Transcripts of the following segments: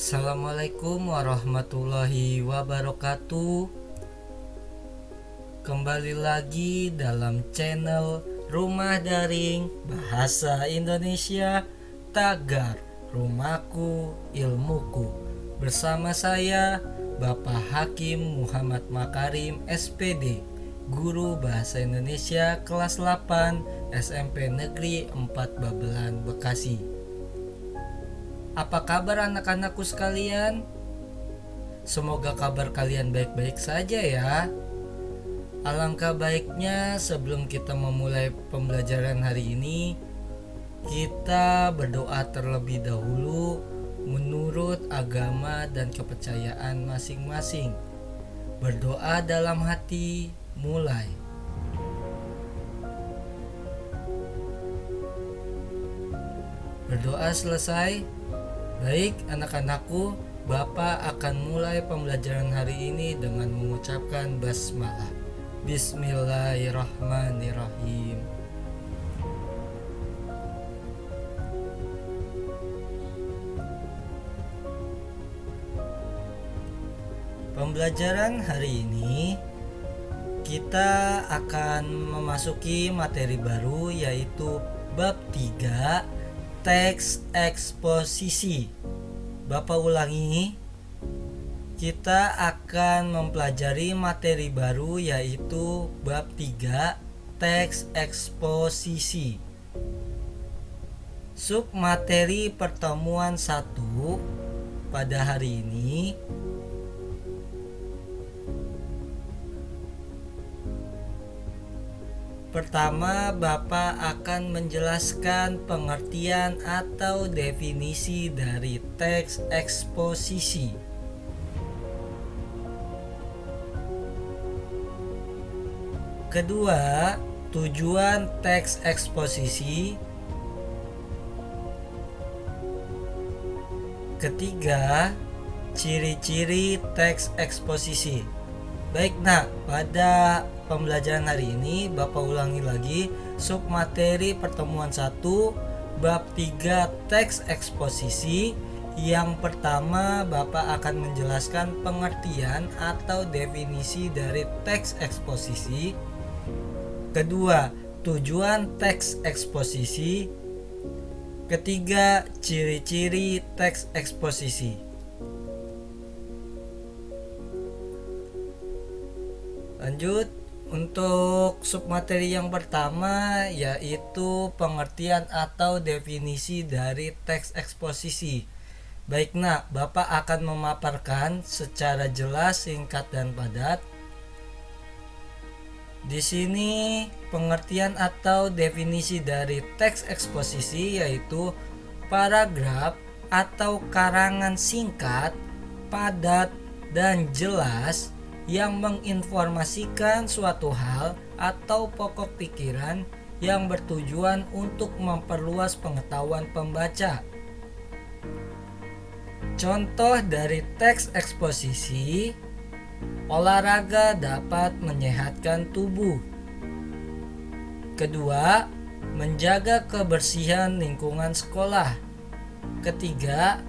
Assalamualaikum warahmatullahi wabarakatuh. Kembali lagi dalam channel Rumah Daring Bahasa Indonesia Tagar Rumahku Ilmuku. Bersama saya Bapak Hakim Muhammad Makarim SPD, Guru Bahasa Indonesia kelas 8 SMP Negeri 4 Babelan, Bekasi. Apa kabar anak-anakku sekalian? Semoga kabar kalian baik-baik saja ya. Alangkah baiknya sebelum kita memulai pembelajaran hari ini, kita berdoa terlebih dahulu menurut agama dan kepercayaan masing-masing. Berdoa dalam hati, mulai. Berdoa selesai. Baik anak-anakku, Bapak akan mulai pembelajaran hari ini dengan mengucapkan basmalah. Bismillahirrahmanirrahim. Pembelajaran hari ini kita akan memasuki materi baru, yaitu bab 3, teks eksposisi. Bapak ulangi, kita akan mempelajari materi baru, yaitu bab 3, teks eksposisi. Submateri pertemuan 1 pada hari ini pertama, Bapak akan menjelaskan pengertian atau definisi dari teks eksposisi. Kedua, tujuan teks eksposisi. Ketiga, ciri-ciri teks eksposisi. Baik, pada pembelajaran hari ini Bapak ulangi lagi submateri pertemuan 1 bab 3 teks eksposisi. Yang pertama, Bapak akan menjelaskan pengertian atau definisi dari teks eksposisi. Kedua, tujuan teks eksposisi. Ketiga, ciri-ciri teks eksposisi. Lanjut, untuk submateri yang pertama yaitu pengertian atau definisi dari teks eksposisi. Baik, Bapak akan memaparkan secara jelas, singkat dan padat. Di sini pengertian atau definisi dari teks eksposisi yaitu paragraf atau karangan singkat, padat dan jelas yang menginformasikan suatu hal atau pokok pikiran yang bertujuan untuk memperluas pengetahuan pembaca. Contoh dari teks eksposisi: olahraga dapat menyehatkan tubuh. Kedua, menjaga kebersihan lingkungan sekolah. Ketiga,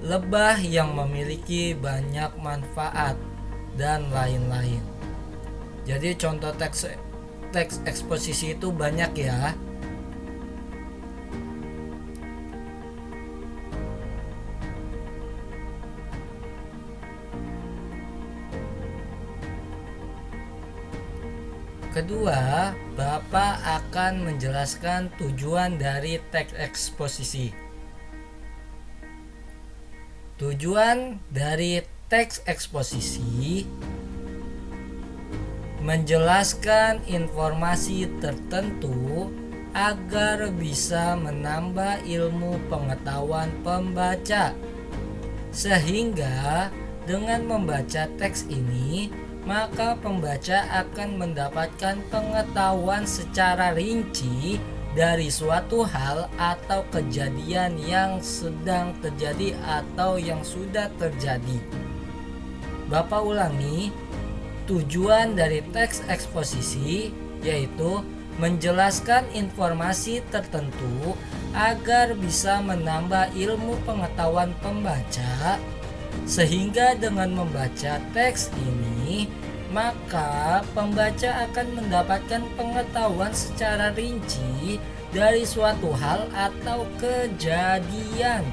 lebah yang memiliki banyak manfaat, dan lain-lain. Jadi contoh teks eksposisi itu banyak ya. Kedua, Bapak akan menjelaskan tujuan dari teks eksposisi. Tujuan dari teks eksposisi menjelaskan informasi tertentu agar bisa menambah ilmu pengetahuan pembaca, sehingga dengan membaca teks ini maka pembaca akan mendapatkan pengetahuan secara rinci dari suatu hal atau kejadian yang sedang terjadi atau yang sudah terjadi. Bapak ulangi, tujuan dari teks eksposisi yaitu menjelaskan informasi tertentu agar bisa menambah ilmu pengetahuan pembaca, sehingga dengan membaca teks ini maka pembaca akan mendapatkan pengetahuan secara rinci dari suatu hal atau kejadian.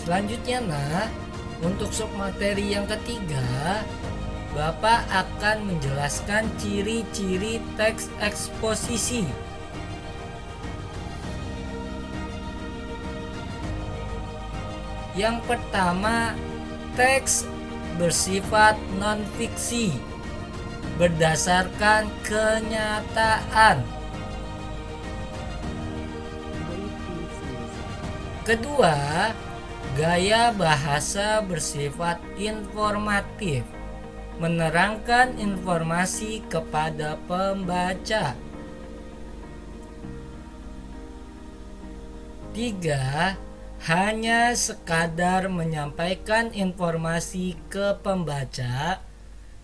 Selanjutnya untuk submateri yang ketiga, Bapak akan menjelaskan ciri-ciri teks eksposisi. Yang pertama, teks bersifat non-fiksi, berdasarkan kenyataan. Kedua, gaya bahasa bersifat informatif, menerangkan informasi kepada pembaca. Tiga, hanya sekadar menyampaikan informasi ke pembaca.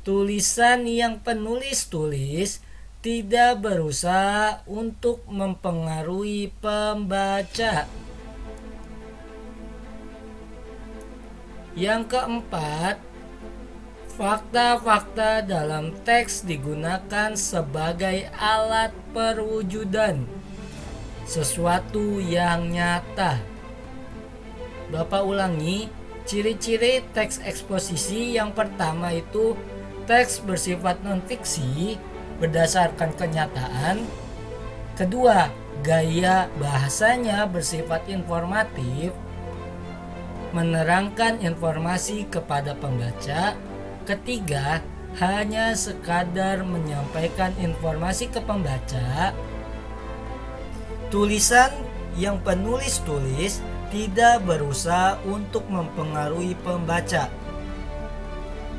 Tulisan yang penulis tulis tidak berusaha untuk mempengaruhi pembaca. Yang keempat, fakta-fakta dalam teks digunakan sebagai alat perwujudan sesuatu yang nyata. Bapak ulangi, ciri-ciri teks eksposisi yang pertama itu teks bersifat non-fiksi, berdasarkan kenyataan. Kedua, gaya bahasanya bersifat informatif, menerangkan informasi kepada pembaca. Ketiga, hanya sekadar menyampaikan informasi ke pembaca. Tulisan yang penulis tulis tidak berusaha untuk mempengaruhi pembaca.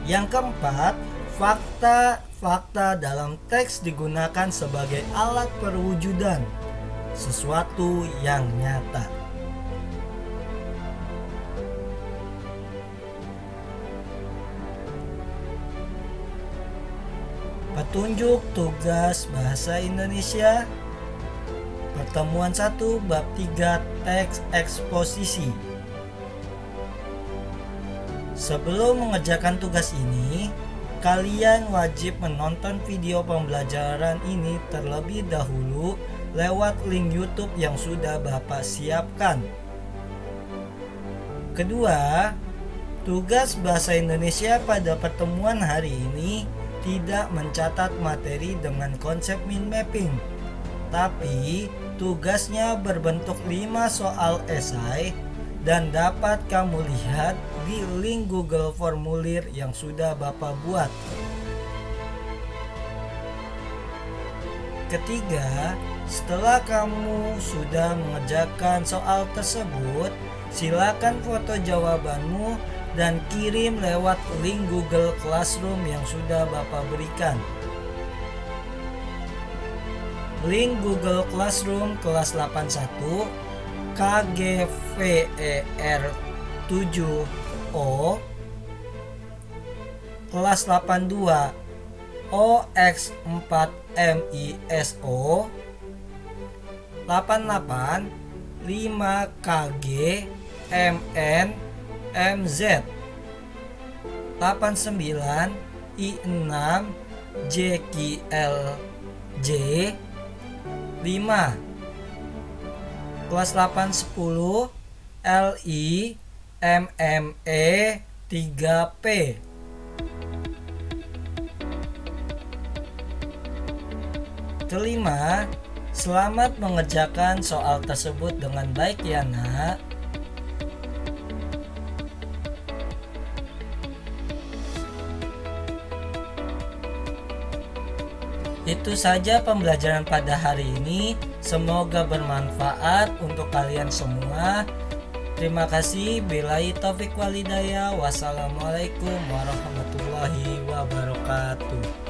Yang keempat, fakta-fakta dalam teks digunakan sebagai alat perwujudan sesuatu yang nyata. Petunjuk tugas bahasa Indonesia pertemuan 1 bab 3 teks eksposisi. Sebelum mengerjakan tugas ini, kalian wajib menonton video pembelajaran ini terlebih dahulu lewat link YouTube yang sudah Bapak siapkan. Kedua, tugas bahasa Indonesia pada pertemuan hari ini tidak mencatat materi dengan konsep mind mapping, tapi tugasnya berbentuk 5 soal esai dan dapat kamu lihat di link Google Formulir yang sudah Bapak buat. Ketiga, setelah kamu sudah mengerjakan soal tersebut, silakan foto jawabanmu dan kirim lewat link Google Classroom yang sudah Bapak berikan. Link Google Classroom kelas 81 KGVER 7O, kelas 82 OX4MISO 88 5KG MN MZ 89 I6 JQLJ 5, kelas 810 LI MME 3P. Kelima, selamat mengerjakan soal tersebut dengan baik ya nak. Itu saja pembelajaran pada hari ini. Semoga bermanfaat untuk kalian semua. Terima kasih. Billahi taufik walhidayah. Wassalamualaikum warahmatullahi wabarakatuh.